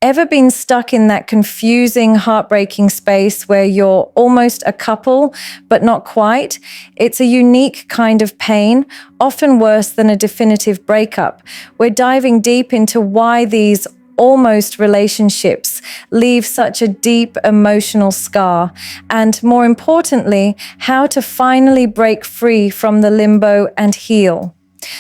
Ever been stuck in that confusing, heartbreaking space where you're almost a couple, but not quite? It's a unique kind of pain, often worse than a definitive breakup. We're diving deep into why these almost relationships leave such a deep emotional scar, and more importantly, how to finally break free from the limbo and heal.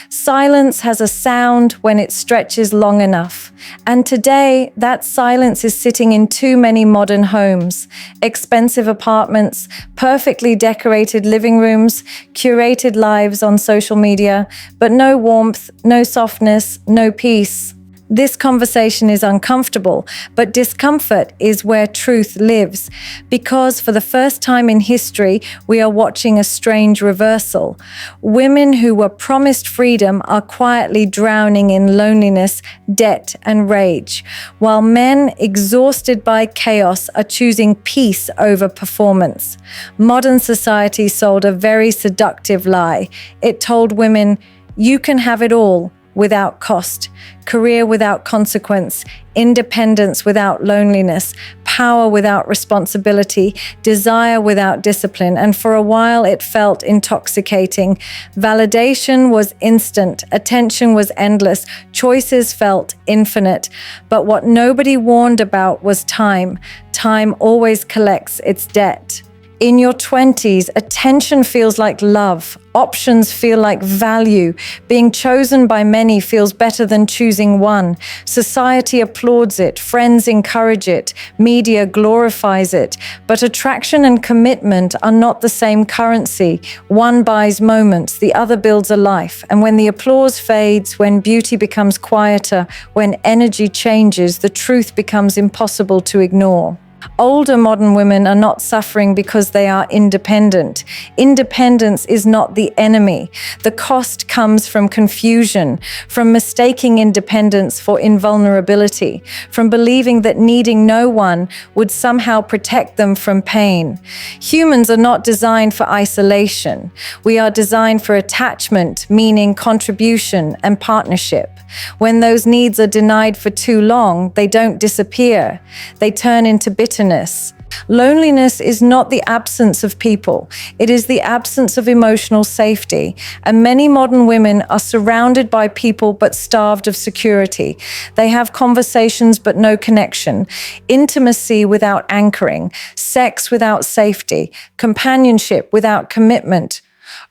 Silence has a sound when it stretches long enough. And today, that silence is sitting in too many modern homes. Expensive apartments, perfectly decorated living rooms, curated lives on social media, but no warmth, no softness, no peace. This conversation is uncomfortable, but discomfort is where truth lives, because for the first time in history, we are watching a strange reversal. Women who were promised freedom are quietly drowning in loneliness, debt, and rage, while men, exhausted by chaos, are choosing peace over performance. Modern society sold a very seductive lie. It told women, "You can have it all without cost, career without consequence, independence without loneliness, power without responsibility, desire without discipline." And for a while it felt intoxicating. Validation was instant, attention was endless, choices felt infinite. But what nobody warned about was time. Time always collects its debt. In your 20s, attention feels like love. Options feel like value. Being chosen by many feels better than choosing one. Society applauds it. Friends encourage it. Media glorifies it. But attraction and commitment are not the same currency. One buys moments, the other builds a life. And when the applause fades, when beauty becomes quieter, when energy changes, the truth becomes impossible to ignore. Older modern women are not suffering because they are independent. Independence is not the enemy. The cost comes from confusion, from mistaking independence for invulnerability, from believing that needing no one would somehow protect them from pain. Humans are not designed for isolation. We are designed for attachment, meaning contribution and partnership. When those needs are denied for too long, they don't disappear. They turn into bitterness. Loneliness is not the absence of people. It is the absence of emotional safety. And many modern women are surrounded by people but starved of security. They have conversations but no connection, intimacy without anchoring, sex without safety, companionship without commitment.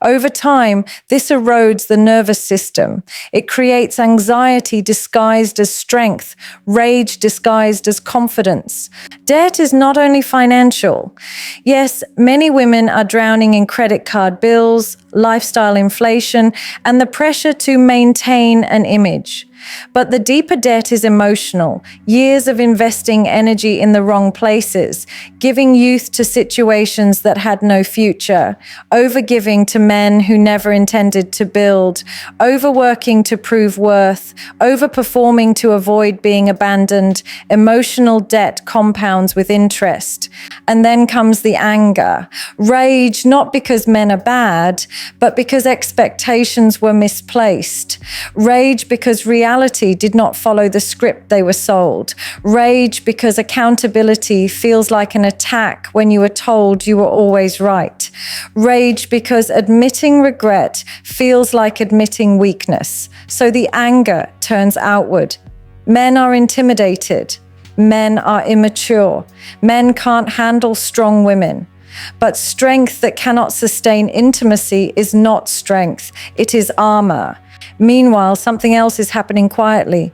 Over time, this erodes the nervous system. It creates anxiety disguised as strength, rage disguised as confidence. Debt is not only financial. Yes, many women are drowning in credit card bills, lifestyle inflation, and the pressure to maintain an image. But the deeper debt is emotional. Years of investing energy in the wrong places, giving youth to situations that had no future, overgiving to men who never intended to build, overworking to prove worth, overperforming to avoid being abandoned. Emotional debt compounds with interest. And then comes the anger. Rage, not because men are bad, but because expectations were misplaced. Rage because reality did not follow the script they were sold. Rage because accountability feels like an attack when you were told you were always right. Rage because admitting regret feels like admitting weakness. So the anger turns outward. Men are intimidated. Men are immature. Men can't handle strong women. But strength that cannot sustain intimacy is not strength. It is armor. Meanwhile, something else is happening quietly.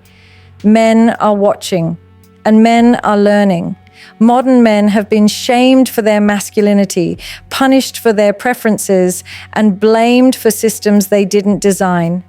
Men are watching, and men are learning. Modern men have been shamed for their masculinity, punished for their preferences, and blamed for systems they didn't design.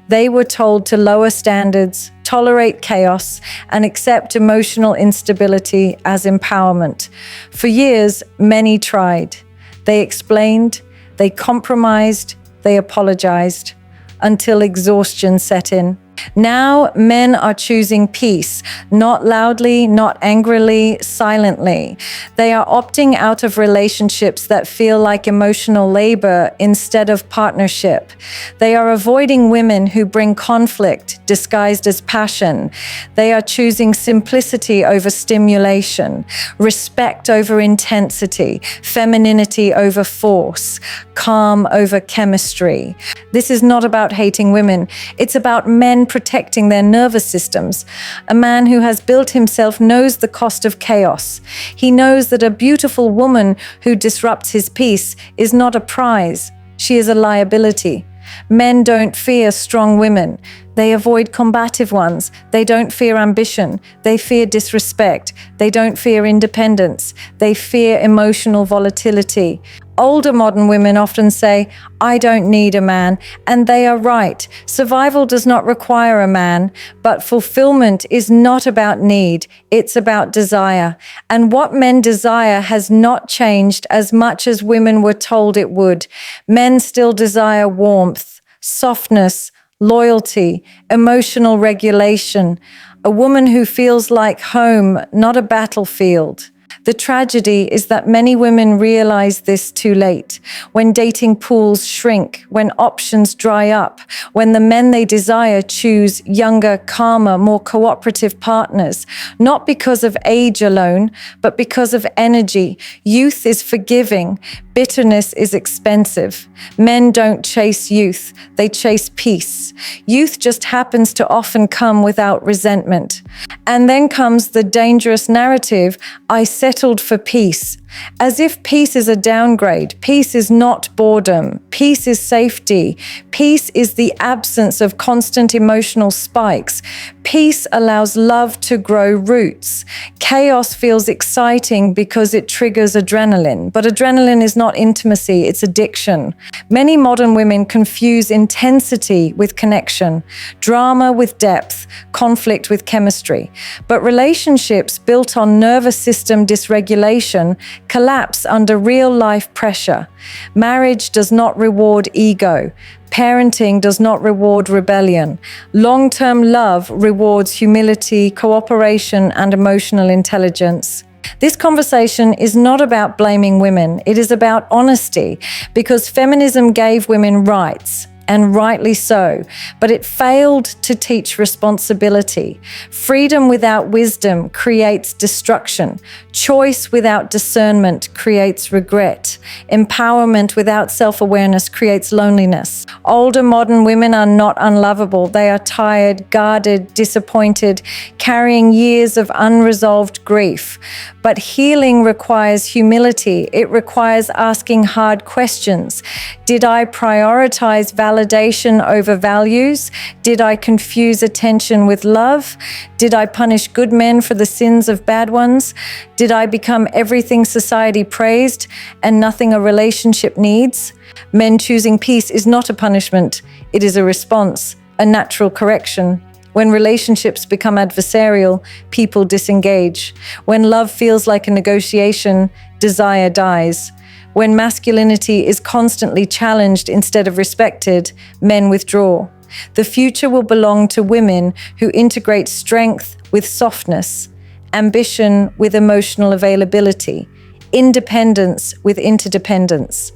They were told to lower standards, tolerate chaos, and accept emotional instability as empowerment. For years, many tried. They explained, they compromised, they apologized, until exhaustion set in. Now men are choosing peace, not loudly, not angrily, silently. They are opting out of relationships that feel like emotional labor instead of partnership. They are avoiding women who bring conflict disguised as passion. They are choosing simplicity over stimulation, respect over intensity, femininity over force, calm over chemistry. This is not about hating women. It's about men protecting their nervous systems. A man who has built himself knows the cost of chaos. He knows that a beautiful woman who disrupts his peace is not a prize. She is a liability. Men don't fear strong women. They avoid combative ones. They don't fear ambition. They fear disrespect. They don't fear independence. They fear emotional volatility. Older modern women often say, "I don't need a man," and they are right. Survival does not require a man, but fulfillment is not about need, it's about desire. And what men desire has not changed as much as women were told it would. Men still desire warmth, softness, loyalty, emotional regulation, a woman who feels like home, not a battlefield. The tragedy is that many women realize this too late, when dating pools shrink, when options dry up, when the men they desire choose younger, calmer, more cooperative partners, not because of age alone, but because of energy. Youth is forgiving. Bitterness is expensive. Men don't chase youth, they chase peace. Youth just happens to often come without resentment. And then comes the dangerous narrative, "I settled for peace." As if peace is a downgrade. Peace is not boredom. Peace is safety. Peace is the absence of constant emotional spikes. Peace allows love to grow roots. Chaos feels exciting because it triggers adrenaline, but adrenaline is not intimacy, it's addiction. Many modern women confuse intensity with connection, drama with depth, conflict with chemistry. But relationships built on nervous system dysregulation collapse under real-life pressure. Marriage does not reward ego. Parenting does not reward rebellion. Long-term love rewards humility, cooperation, and emotional intelligence. This conversation is not about blaming women. It is about honesty, because feminism gave women rights, and rightly so, but it failed to teach responsibility. Freedom without wisdom creates destruction. Choice without discernment creates regret. Empowerment without self-awareness creates loneliness. Older modern women are not unlovable. They are tired, guarded, disappointed, carrying years of unresolved grief. But healing requires humility. It requires asking hard questions. Did I prioritize validation over values? Did I confuse attention with love? Did I punish good men for the sins of bad ones? Did I become everything society praised and nothing a relationship needs? Men choosing peace is not a punishment. It is a response, a natural correction. When relationships become adversarial, people disengage. When love feels like a negotiation, desire dies. When masculinity is constantly challenged instead of respected, men withdraw. The future will belong to women who integrate strength with softness, ambition with emotional availability, independence with interdependence.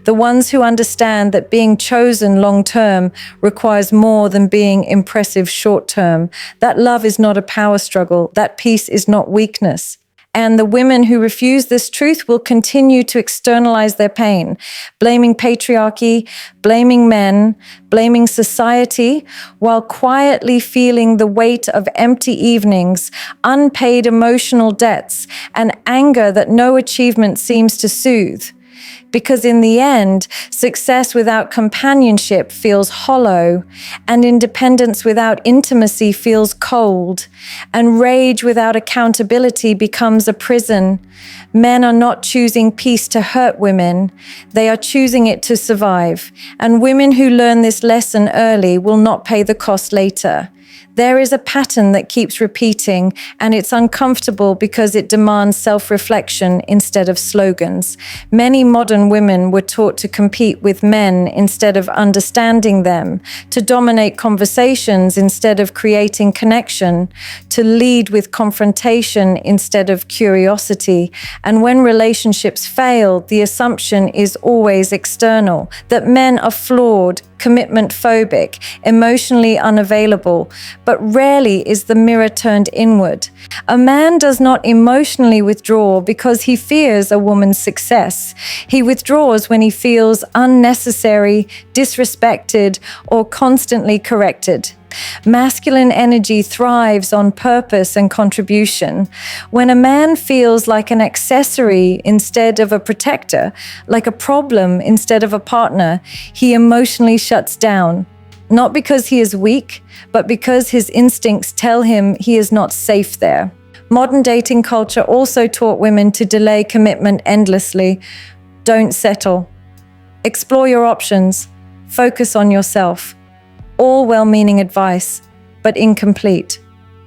The ones who understand that being chosen long-term requires more than being impressive short-term. That love is not a power struggle. That peace is not weakness. And the women who refuse this truth will continue to externalize their pain, blaming patriarchy, blaming men, blaming society, while quietly feeling the weight of empty evenings, unpaid emotional debts, and anger that no achievement seems to soothe. Because in the end, success without companionship feels hollow, and independence without intimacy feels cold, and rage without accountability becomes a prison. Men are not choosing peace to hurt women, they are choosing it to survive, and women who learn this lesson early will not pay the cost later. There is a pattern that keeps repeating, and it's uncomfortable because it demands self-reflection instead of slogans. Many modern modern women were taught to compete with men instead of understanding them, to dominate conversations instead of creating connection, to lead with confrontation instead of curiosity. And when relationships fail, the assumption is always external, that men are flawed, commitment phobic, emotionally unavailable, but rarely is the mirror turned inward. A man does not emotionally withdraw because he fears a woman's success. He withdraws when he feels unnecessary, disrespected, or constantly corrected. Masculine energy thrives on purpose and contribution. When a man feels like an accessory instead of a protector, like a problem instead of a partner, he emotionally shuts down. Not because he is weak, but because his instincts tell him he is not safe there. Modern dating culture also taught women to delay commitment endlessly. Don't settle. Explore your options. Focus on yourself. All well-meaning advice, but incomplete.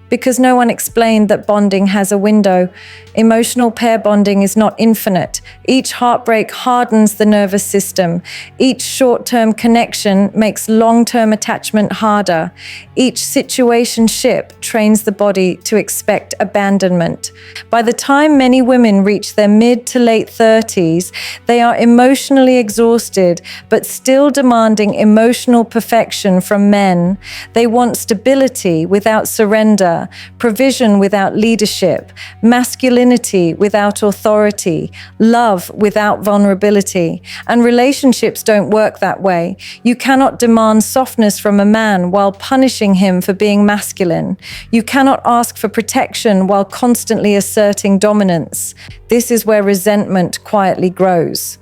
Because no one explained that bonding has a window. Emotional pair bonding is not infinite. Each heartbreak hardens the nervous system. Each short-term connection makes long-term attachment harder. Each situationship trains the body to expect abandonment. By the time many women reach their mid to late 30s, they are emotionally exhausted, but still demanding emotional perfection from men. They want stability without surrender, provision without leadership, masculinity without authority, love without vulnerability. And relationships don't work that way. You cannot demand softness from a man while punishing him for being masculine. You cannot ask for protection while constantly asserting dominance. This is where resentment quietly grows.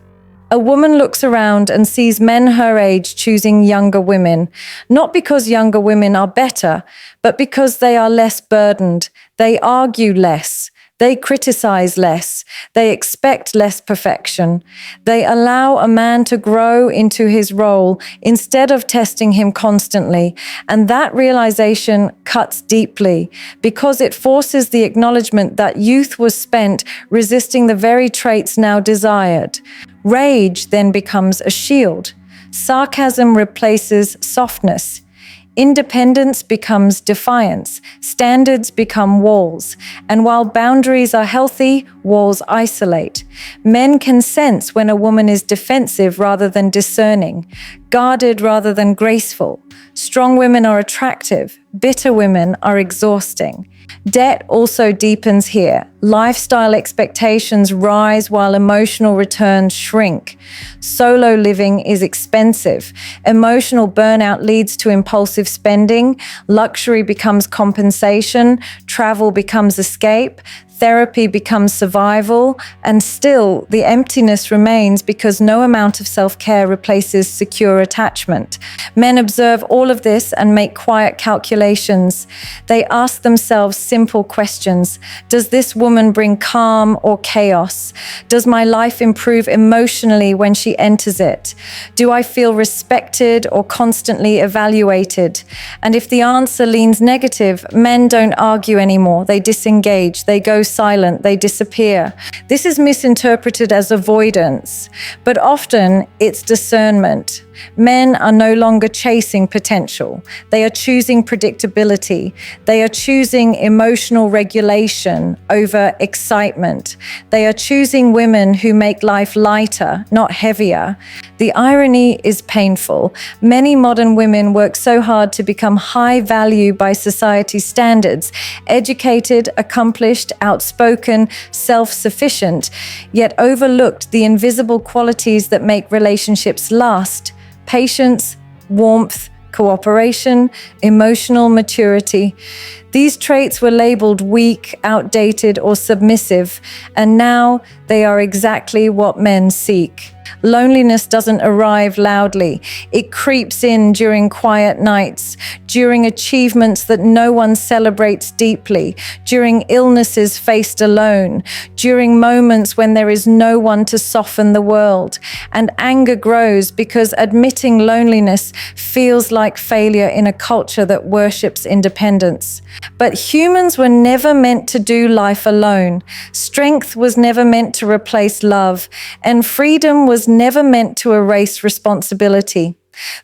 A woman looks around and sees men her age choosing younger women, not because younger women are better, but because they are less burdened. They argue less. They criticize less. They expect less perfection. They allow a man to grow into his role instead of testing him constantly. And that realization cuts deeply because it forces the acknowledgement that youth was spent resisting the very traits now desired. Rage then becomes a shield. Sarcasm replaces softness. Independence becomes defiance. Standards become walls. And while boundaries are healthy, walls isolate. Men can sense when a woman is defensive rather than discerning, guarded rather than graceful. Strong women are attractive. Bitter women are exhausting. Debt also deepens here. Lifestyle expectations rise while emotional returns shrink. Solo living is expensive. Emotional burnout leads to impulsive spending. Luxury becomes compensation. Travel becomes escape. Therapy becomes survival, and still the emptiness remains because no amount of self-care replaces secure attachment. Men observe all of this and make quiet calculations. They ask themselves simple questions. Does this woman bring calm or chaos? Does my life improve emotionally when she enters it? Do I feel respected or constantly evaluated? And if the answer leans negative, men don't argue anymore. They disengage. They go silent, they disappear. This is misinterpreted as avoidance, but often it's discernment. Men are no longer chasing potential. They are choosing predictability. They are choosing emotional regulation over excitement. They are choosing women who make life lighter, not heavier. The irony is painful. Many modern women work so hard to become high value by society's standards, educated, accomplished, outspoken, self-sufficient, yet overlooked the invisible qualities that make relationships last: patience, warmth, cooperation, emotional maturity. These traits were labeled weak, outdated, or submissive, and now they are exactly what men seek. Loneliness doesn't arrive loudly. It creeps in during quiet nights, during achievements that no one celebrates deeply, during illnesses faced alone, during moments when there is no one to soften the world. And anger grows because admitting loneliness feels like failure in a culture that worships independence. But humans were never meant to do life alone. Strength was never meant to replace love, and freedom was never meant to erase responsibility.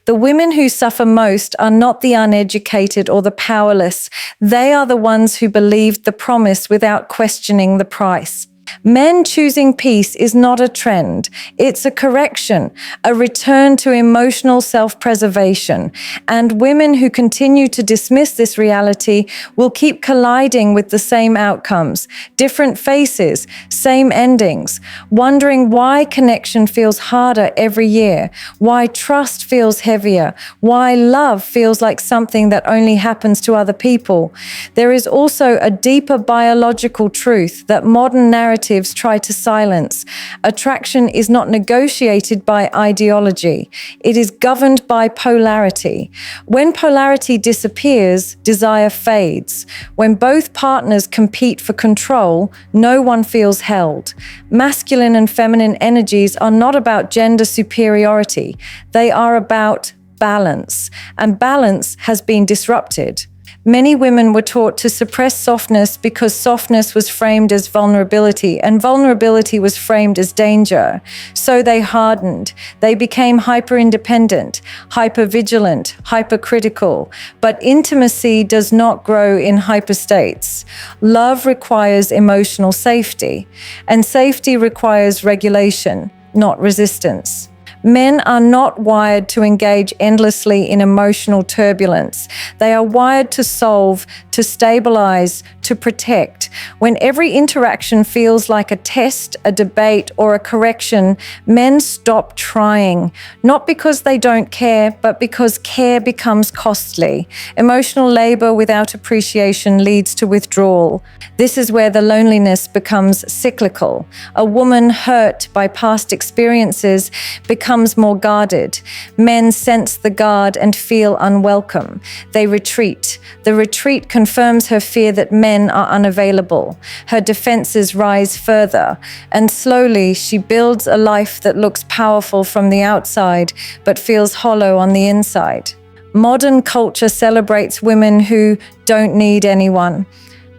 The women who suffer most are not the uneducated or the powerless. They are the ones who believed the promise without questioning the price. Men choosing peace is not a trend. It's a correction, a return to emotional self-preservation. And women who continue to dismiss this reality will keep colliding with the same outcomes, different faces, same endings, wondering why connection feels harder every year, why trust feels heavier, why love feels like something that only happens to other people. There is also a deeper biological truth that modern narratives try to silence. Attraction is not negotiated by ideology. It is governed by polarity. When polarity disappears, desire fades. When both partners compete for control, no one feels held. Masculine and feminine energies are not about gender superiority. They are about balance, and balance has been disrupted. Many women were taught to suppress softness because softness was framed as vulnerability and vulnerability was framed as danger. So they hardened. They became hyper-independent, hyper-vigilant, hypercritical. But intimacy does not grow in hyperstates. Love requires emotional safety, and safety requires regulation, not resistance. Men are not wired to engage endlessly in emotional turbulence. They are wired to solve, to stabilize, to protect. When every interaction feels like a test, a debate, or a correction, men stop trying. Not because they don't care, but because care becomes costly. Emotional labor without appreciation leads to withdrawal. This is where the loneliness becomes cyclical. A woman hurt by past experiences becomes more guarded. Men sense the guard and feel unwelcome. They retreat. The retreat confirms her fear that men are unavailable. Her defenses rise further, and slowly she builds a life that looks powerful from the outside but feels hollow on the inside. Modern culture celebrates women who don't need anyone.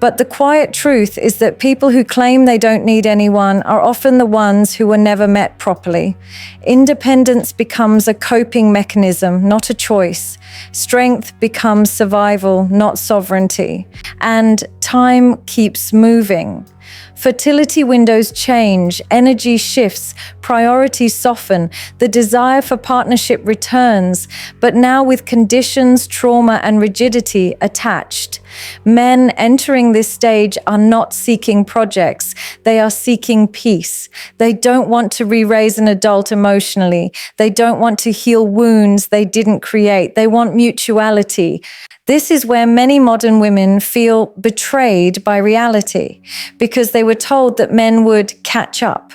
But the quiet truth is that people who claim they don't need anyone are often the ones who were never met properly. Independence becomes a coping mechanism, not a choice. Strength becomes survival, not sovereignty. And time keeps moving. Fertility windows change, energy shifts, priorities soften, the desire for partnership returns, but now with conditions, trauma, and rigidity attached. Men entering this stage are not seeking projects, they are seeking peace. They don't want to re-raise an adult emotionally. They don't want to heal wounds they didn't create. They want mutuality. This is where many modern women feel betrayed by reality because they were told that men would catch up,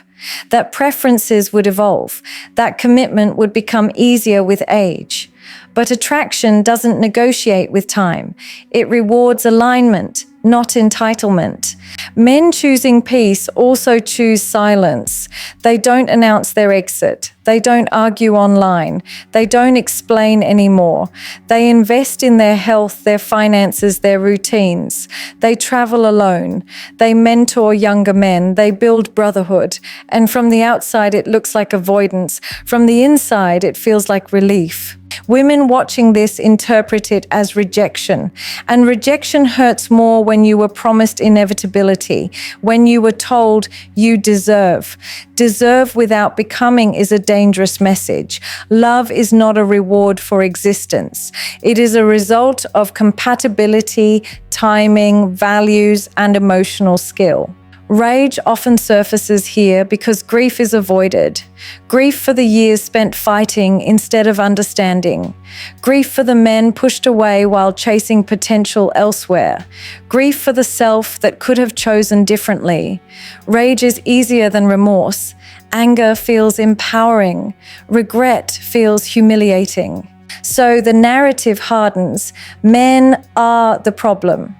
that preferences would evolve, that commitment would become easier with age. But attraction doesn't negotiate with time. It rewards alignment, not entitlement. Men choosing peace also choose silence. They don't announce their exit. They don't argue online. They don't explain anymore. They invest in their health, their finances, their routines. They travel alone. They mentor younger men. They build brotherhood. And from the outside, it looks like avoidance. From the inside, it feels like relief. Women watching this interpret it as rejection. And rejection hurts more when you were promised inevitability, when you were told you deserve. Deserve without becoming is a dangerous message. Love is not a reward for existence. It is a result of compatibility, timing, values, and emotional skill. Rage often surfaces here because grief is avoided. Grief for the years spent fighting instead of understanding. Grief for the men pushed away while chasing potential elsewhere. Grief for the self that could have chosen differently. Rage is easier than remorse. Anger feels empowering. Regret feels humiliating. So the narrative hardens. Men are the problem.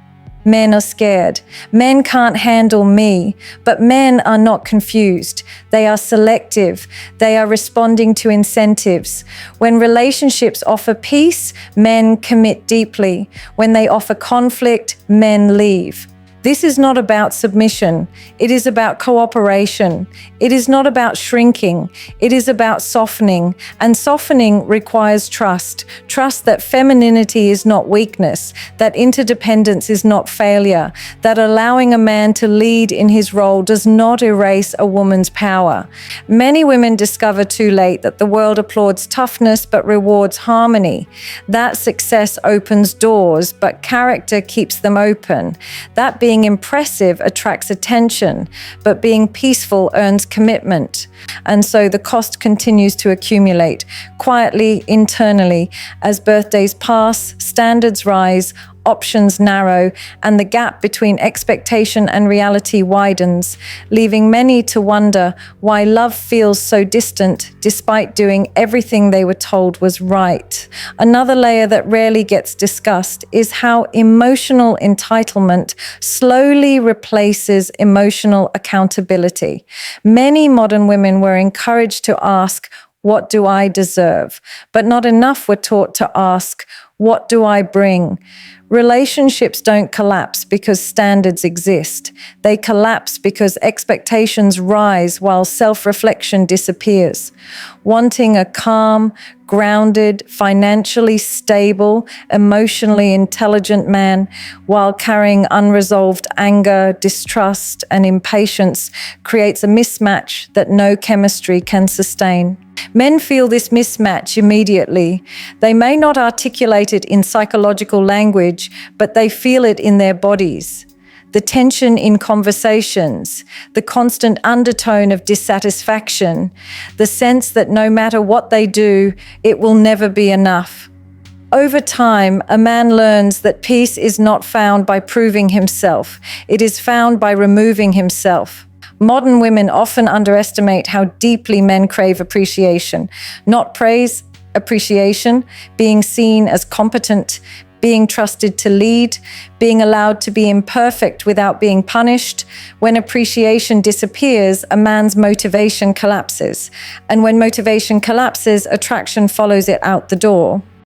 Men are scared. Men can't handle me. But men are not confused. They are selective. They are responding to incentives. When relationships offer peace, men commit deeply. When they offer conflict, men leave. This is not about submission. It is about cooperation. It is not about shrinking. It is about softening. And softening requires trust. Trust that femininity is not weakness, that interdependence is not failure, that allowing a man to lead in his role does not erase a woman's power. Many women discover too late that the world applauds toughness but rewards harmony. That success opens doors, but character keeps them open. That being impressive attracts attention, but being peaceful earns commitment. And so the cost continues to accumulate, quietly, internally, as birthdays pass, standards rise, options narrow, and the gap between expectation and reality widens, leaving many to wonder why love feels so distant despite doing everything they were told was right. Another layer that rarely gets discussed is how emotional entitlement slowly replaces emotional accountability. Many modern women were encouraged to ask, "What do I deserve?" But not enough were taught to ask, "What do I bring?" Relationships don't collapse because standards exist. They collapse because expectations rise while self-reflection disappears. Wanting a calm, grounded, financially stable, emotionally intelligent man while carrying unresolved anger, distrust, and impatience creates a mismatch that no chemistry can sustain. Men feel this mismatch immediately. They may not articulate it in psychological language, but they feel it in their bodies. The tension in conversations, the constant undertone of dissatisfaction, the sense that no matter what they do, it will never be enough. Over time, a man learns that peace is not found by proving himself. It is found by removing himself. Modern women often underestimate how deeply men crave appreciation. Not praise, appreciation, being seen as competent, being trusted to lead, being allowed to be imperfect without being punished. When appreciation disappears, a man's motivation collapses. And when motivation collapses, attraction follows it out the door.